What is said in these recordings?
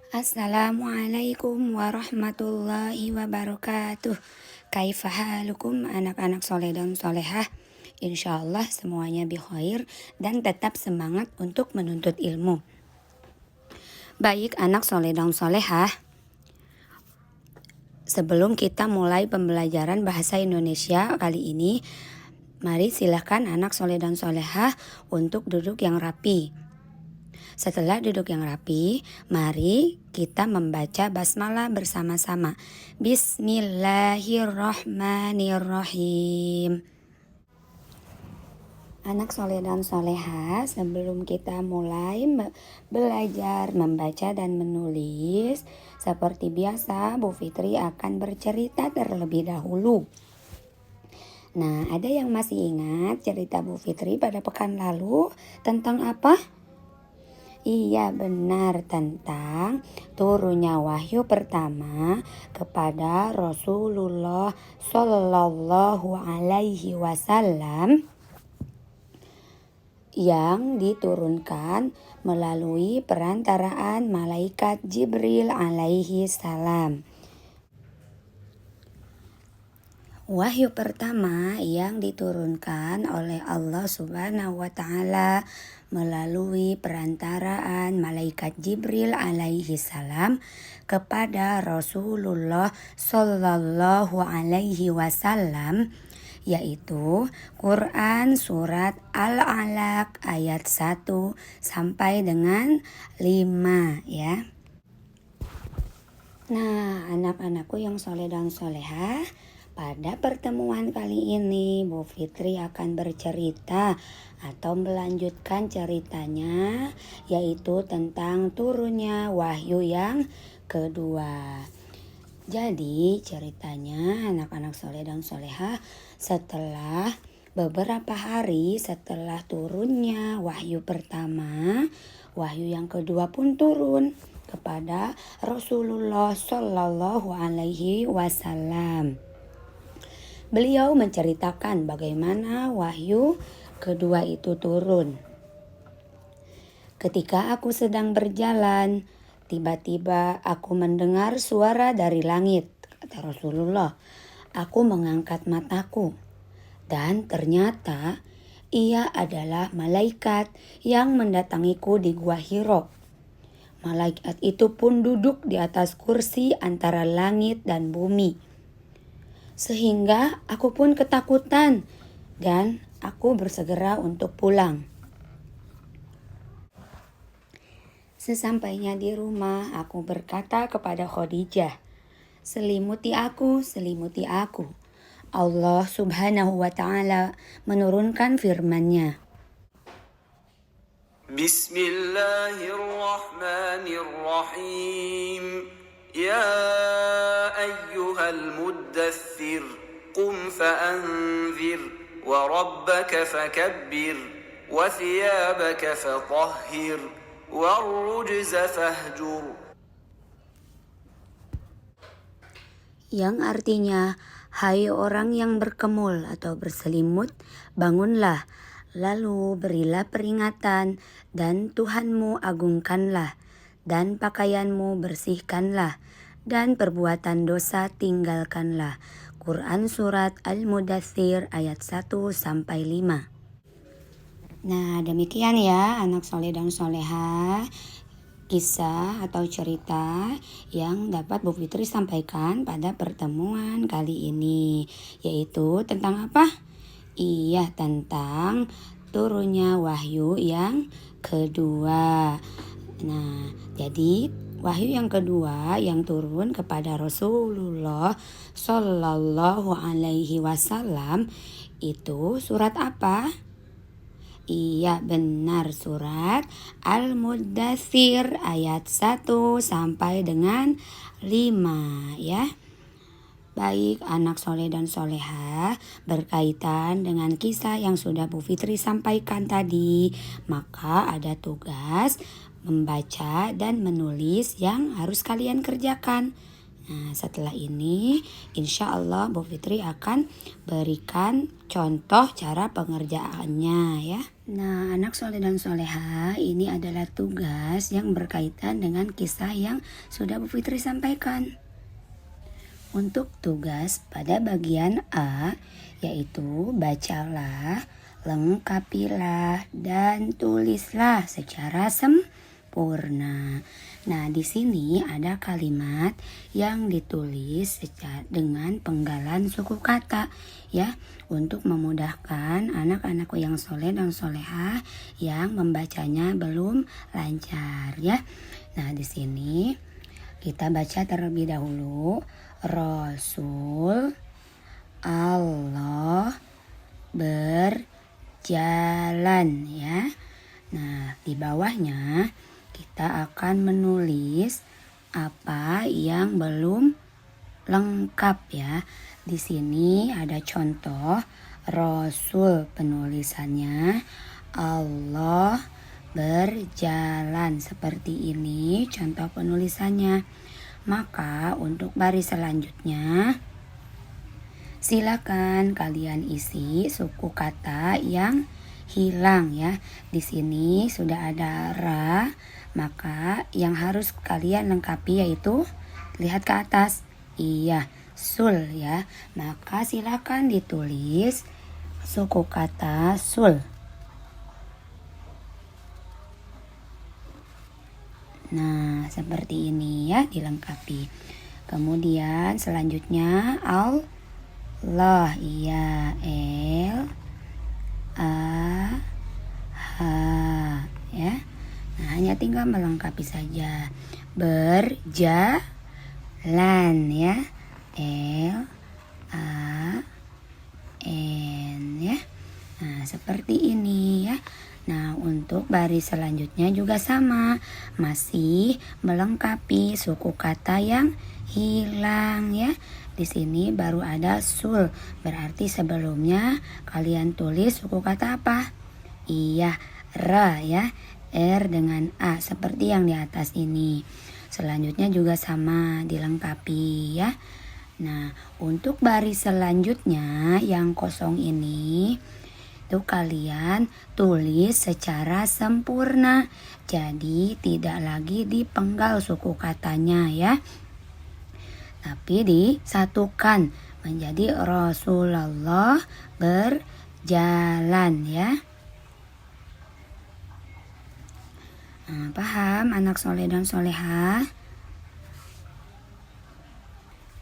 Assalamualaikum warahmatullahi wabarakatuh. Kaifa halukum anak-anak soleh dan solehah? Insyaallah semuanya bikhair dan tetap semangat untuk menuntut ilmu. Baik anak soleh dan solehah, sebelum kita mulai pembelajaran bahasa Indonesia kali ini, mari silahkan anak soleh dan solehah untuk duduk yang rapi. Setelah duduk yang rapi, mari kita membaca basmalah bersama-sama. Bismillahirrahmanirrahim. Anak soleh dan soleha, sebelum kita mulai belajar membaca dan menulis, seperti biasa Bu Fitri akan bercerita terlebih dahulu. Nah, ada yang masih ingat cerita Bu Fitri pada pekan lalu tentang apa? Iya benar, tentang turunnya wahyu pertama kepada Rasulullah Shallallahu Alaihi Wasallam yang diturunkan melalui perantaraan malaikat Jibril alaihi salam. Wahyu pertama yang diturunkan oleh Allah Subhanahu wa Ta'ala melalui perantaraan malaikat Jibril alaihi salam kepada Rasulullah Sallallahu Alaihi Wasallam, yaitu Quran surat Al-Alaq ayat 1 sampai dengan 5 ya. Nah, anak-anakku yang soleh dan solehah, pada pertemuan kali ini Bu Fitri akan bercerita atau melanjutkan ceritanya, yaitu tentang turunnya wahyu yang kedua. Jadi ceritanya anak-anak soleh dan solehah, setelah beberapa hari setelah turunnya wahyu pertama, wahyu yang kedua pun turun kepada Rasulullah Shallallahu Alaihi Wasallam. Beliau menceritakan bagaimana wahyu kedua itu turun. Ketika aku sedang berjalan, tiba-tiba aku mendengar suara dari langit, kata Rasulullah. Aku mengangkat mataku dan ternyata ia adalah malaikat yang mendatangiku di Gua Hiro. Malaikat itu pun duduk di atas kursi antara langit dan bumi. Sehingga aku pun ketakutan dan aku bersegera untuk pulang. Sesampainya di rumah, aku berkata kepada Khadijah, selimuti aku, selimuti aku. Allah Subhanahu wa Ta'ala menurunkan firman-Nya. Bismillahirrahmanirrahim. Ya ayyuhal muddaththir, qum fa'anzir, wa rabbaka fakabbir, wa thiyabaka fatahhir, wa rujza fahjur. Yang artinya, hai orang yang berkemul atau berselimut, bangunlah, lalu berilah peringatan, dan Tuhanmu agungkanlah, dan pakaianmu bersihkanlah, dan perbuatan dosa tinggalkanlah. Quran surat Al-Mudaththir ayat 1 sampai 5. Nah, demikian ya anak soleh dan solehah, kisah atau cerita yang dapat Bu Fitri sampaikan pada pertemuan kali ini, yaitu tentang apa? Iya, tentang turunnya wahyu yang kedua. Nah, jadi wahyu yang kedua yang turun kepada Rasulullah Shallallahu Alaihi Wasallam itu surat apa? Iya benar, surat Al-Muddaththir ayat 1 sampai dengan 5 ya. Baik anak soleh dan soleha, berkaitan dengan kisah yang sudah Bu Fitri sampaikan tadi, maka ada tugas membaca dan menulis yang harus kalian kerjakan. Nah, setelah ini insya Allah Bu Fitri akan berikan contoh cara pengerjaannya ya. Nah, anak soleh dan soleha, ini adalah tugas yang berkaitan dengan kisah yang sudah Bu Fitri sampaikan. Untuk tugas pada bagian A, yaitu bacalah, lengkapilah, dan tulislah secara sempurna. Nah, di sini ada kalimat yang ditulis dengan penggalan suku kata ya, untuk memudahkan anak-anak yang soleh dan soleha yang membacanya belum lancar ya. Nah, di sini kita baca terlebih dahulu. Rasul Allah berjalan ya. Nah, di bawahnya kita akan menulis apa yang belum lengkap ya. Di sini ada contoh Rasul, penulisannya Allah berjalan, seperti ini contoh penulisannya. Maka untuk baris selanjutnya silakan kalian isi suku kata yang hilang ya. Di sini sudah ada ra, maka yang harus kalian lengkapi yaitu lihat ke atas. Iya, sul ya. Maka silakan ditulis suku kata sul. Nah, seperti ini ya, dilengkapi. Kemudian selanjutnya Allah, iya, el a ha ya. Nah, hanya tinggal melengkapi saja. Berjalan ya, l a n ya. Nah, seperti ini ya. Nah, untuk baris selanjutnya juga sama, masih melengkapi suku kata yang hilang ya. Di sini baru ada sul, berarti sebelumnya kalian tulis suku kata apa? Iya, ra ya, r dengan a seperti yang di atas ini. Selanjutnya juga sama, dilengkapi ya. Nah, untuk baris selanjutnya yang kosong ini itu kalian tulis secara sempurna. Jadi tidak lagi dipenggal suku katanya ya, tapi disatukan menjadi Rasulullah berjalan ya. Nah, paham anak soleh dan soleha?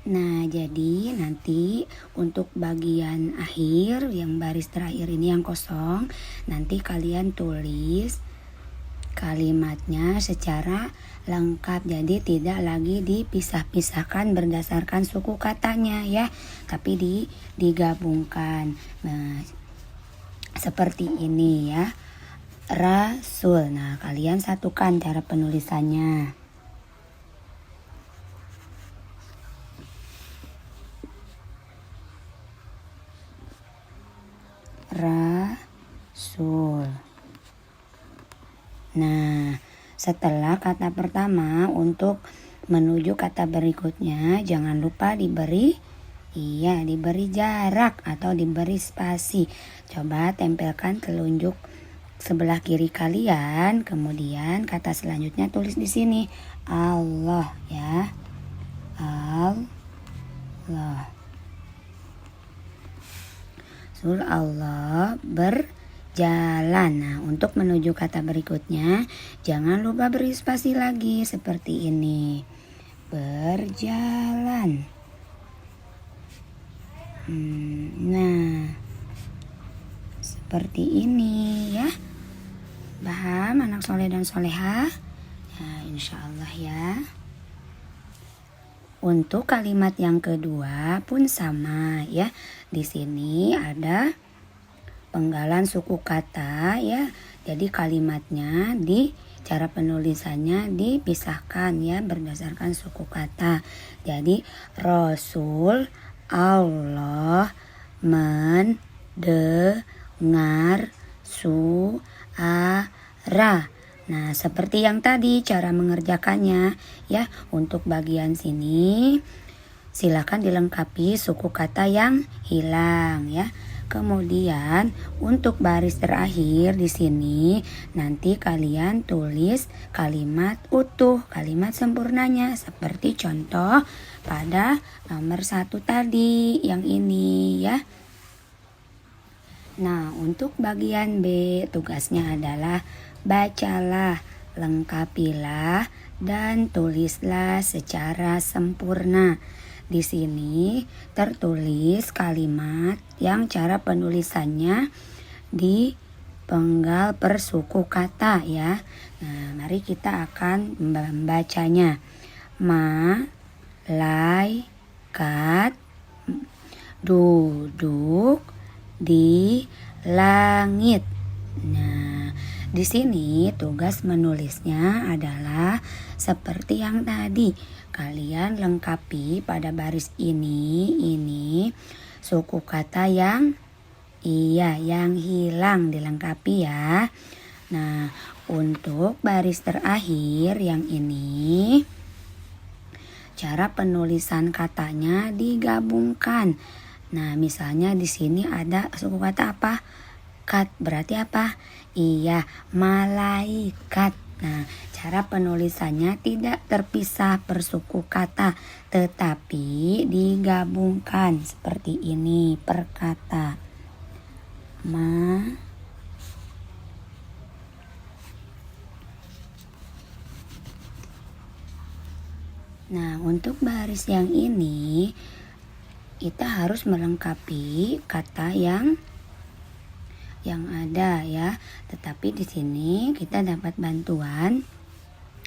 Nah, jadi nanti untuk bagian akhir yang baris terakhir ini yang kosong, nanti kalian tulis kalimatnya secara lengkap. Jadi tidak lagi dipisah-pisahkan berdasarkan suku katanya ya, tapi digabungkan. Nah, seperti ini ya. Rasul. Nah, kalian satukan cara penulisannya. Rasul. Nah, setelah kata pertama, untuk menuju kata berikutnya jangan lupa diberi jarak atau diberi spasi. Coba tempelkan telunjuk sebelah kiri kalian, kemudian kata selanjutnya tulis di sini Allah ya. Allah. Allah berjalan. Nah, untuk menuju kata berikutnya jangan lupa beri spasi lagi seperti ini. Berjalan. Nah, seperti ini ya. Paham anak soleh dan soleha? Nah, insya Allah ya. Untuk kalimat yang kedua pun sama ya. Di sini ada penggalan suku kata ya. Jadi kalimatnya cara penulisannya dipisahkan ya berdasarkan suku kata. Jadi Rasul Allah mendengar suara. Nah, seperti yang tadi cara mengerjakannya ya. Untuk bagian sini silakan dilengkapi suku kata yang hilang ya. Kemudian untuk baris terakhir di sini nanti kalian tulis kalimat utuh, kalimat sempurnanya seperti contoh pada nomor 1 tadi yang ini ya. Nah, untuk bagian B tugasnya adalah bacalah, lengkapilah, dan tulislah secara sempurna. Di sini tertulis kalimat yang cara penulisannya di penggal per suku kata ya. Nah, mari kita akan membacanya. Malaikat duduk di langit. Nah, di sini tugas menulisnya adalah seperti yang tadi. Kalian lengkapi pada baris ini suku kata yang yang hilang dilengkapi ya. Nah, untuk baris terakhir yang ini cara penulisan katanya digabungkan. Nah, misalnya di sini ada suku kata apa? Kat, berarti apa? Iya, malaikat. Nah, cara penulisannya tidak terpisah per suku kata, tetapi digabungkan seperti ini per kata. Nah, untuk baris yang ini kita harus melengkapi kata yang ada ya. Tetapi di sini kita dapat bantuan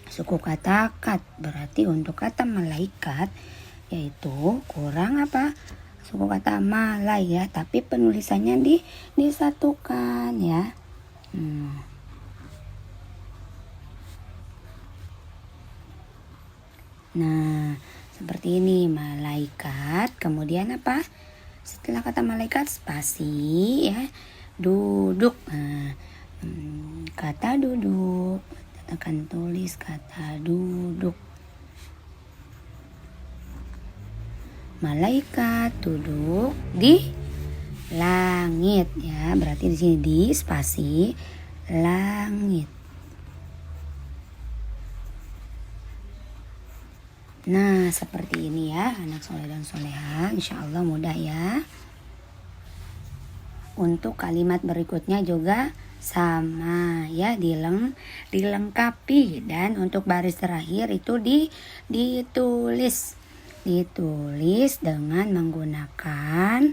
suku kata kat. Berarti untuk kata malaikat yaitu kurang apa? Suku kata malai ya, tapi penulisannya disatukan ya. Nah, seperti ini malaikat. Kemudian apa? Setelah kata malaikat spasi ya. Duduk. Nah, kata duduk. Kita akan tulis kata duduk. Malaikat duduk di langit ya. Berarti di sini di spasi langit. Nah, seperti ini ya anak soleh dan soleha. Insya Allah mudah ya. Untuk kalimat berikutnya juga sama ya, dilengkapi. Dan untuk baris terakhir itu ditulis dengan menggunakan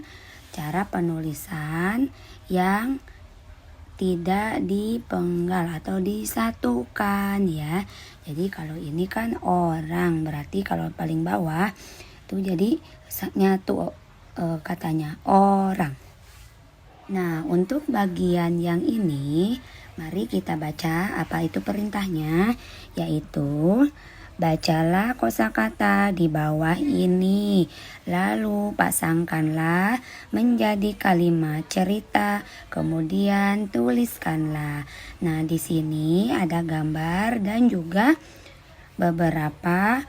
cara penulisan yang tidak dipenggal atau disatukan ya. Jadi kalau ini kan orang, berarti kalau paling bawah itu jadi nyatu katanya orang. Nah, untuk bagian yang ini mari kita baca apa itu perintahnya, yaitu bacalah kosakata di bawah ini, lalu pasangkanlah menjadi kalimat cerita, kemudian tuliskanlah. Nah, di sini ada gambar dan juga beberapa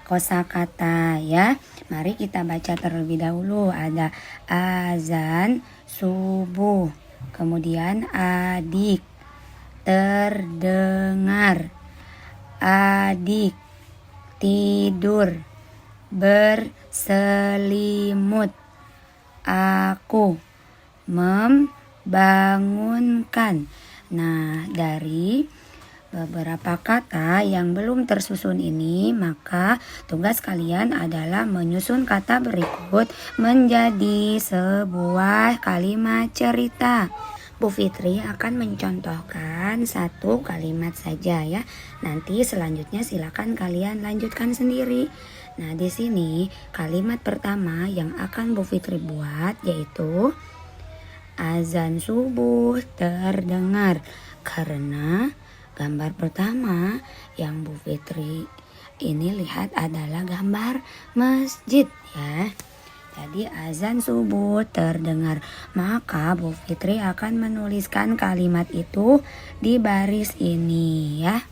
kosakata ya. Mari kita baca terlebih dahulu. Ada azan subuh, kemudian adik, terdengar, adik, tidur, berselimut, aku, membangunkan. Nah, dari beberapa kata yang belum tersusun ini, maka tugas kalian adalah menyusun kata berikut menjadi sebuah kalimat cerita. Bu Fitri akan mencontohkan satu kalimat saja ya. Nanti selanjutnya silakan kalian lanjutkan sendiri. Nah, di sini kalimat pertama yang akan Bu Fitri buat yaitu azan subuh terdengar. Karena gambar pertama yang Bu Fitri ini lihat adalah gambar masjid ya. Tadi azan subuh terdengar. Maka Bu Fitri akan menuliskan kalimat itu di baris ini ya.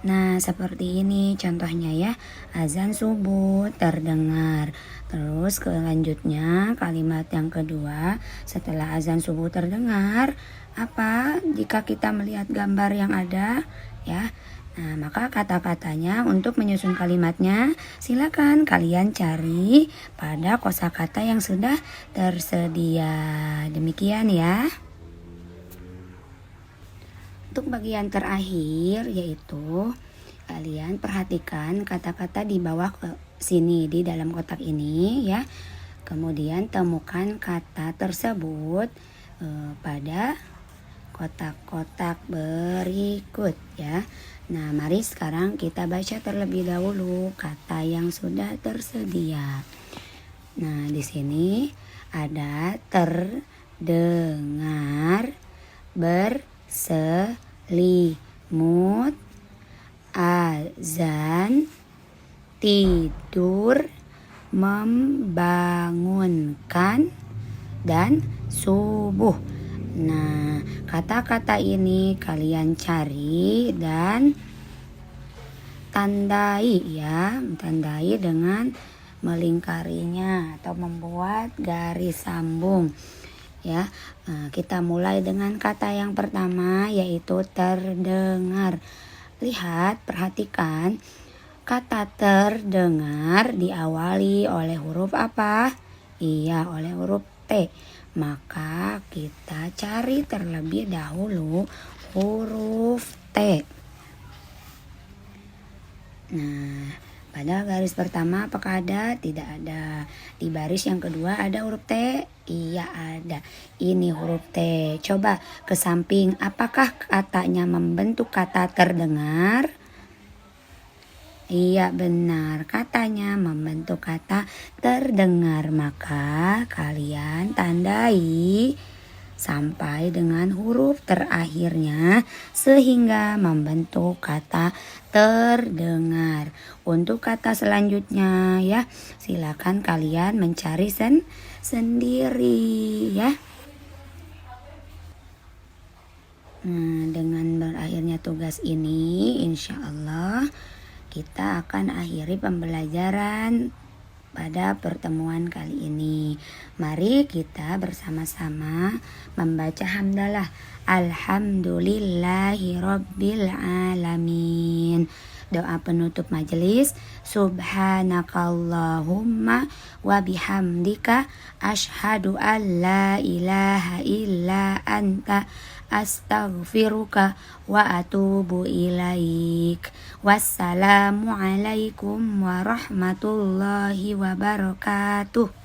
Nah, seperti ini contohnya ya. Azan subuh terdengar. Terus selanjutnya kalimat yang kedua, setelah azan subuh terdengar, apa jika kita melihat gambar yang ada ya. Nah, maka kata-katanya untuk menyusun kalimatnya silakan kalian cari pada kosakata yang sudah tersedia. Demikian ya. Untuk bagian terakhir yaitu kalian perhatikan kata-kata di bawah ke sini di dalam kotak ini ya. Kemudian temukan kata tersebut pada kotak-kotak berikut ya. Nah, mari sekarang kita baca terlebih dahulu kata yang sudah tersedia. Nah, di sini ada terdengar, berselimut, azan, tidur, membangunkan, dan subuh. Nah, kata-kata ini kalian cari dan tandai ya, tandai dengan melingkarinya atau membuat garis sambung ya. Nah, kita mulai dengan kata yang pertama yaitu terdengar. Lihat, perhatikan kata terdengar diawali oleh huruf apa? Iya, oleh huruf T. Maka kita cari terlebih dahulu huruf T. Nah, pada garis pertama apakah ada? Tidak ada. Di baris yang kedua ada huruf T? Iya ada. Ini huruf T. Coba ke samping. Apakah katanya membentuk kata terdengar? Iya benar. Katanya membentuk kata terdengar. Maka kalian tandai sampai dengan huruf terakhirnya sehingga membentuk kata terdengar. Untuk kata selanjutnya ya, silakan kalian mencari sendiri ya. Nah, dengan berakhirnya tugas ini, insya Allah kita akan akhiri pembelajaran pada pertemuan kali ini. Mari kita bersama-sama membaca hamdalah. Alhamdulillahirabbil alamin. Doa penutup majelis. Subhanakallahumma wa bihamdika asyhadu an la ilaha illa anta astaghfiruka wa atubu ilaik. Wassalamualaikum warahmatullahi wabarakatuh.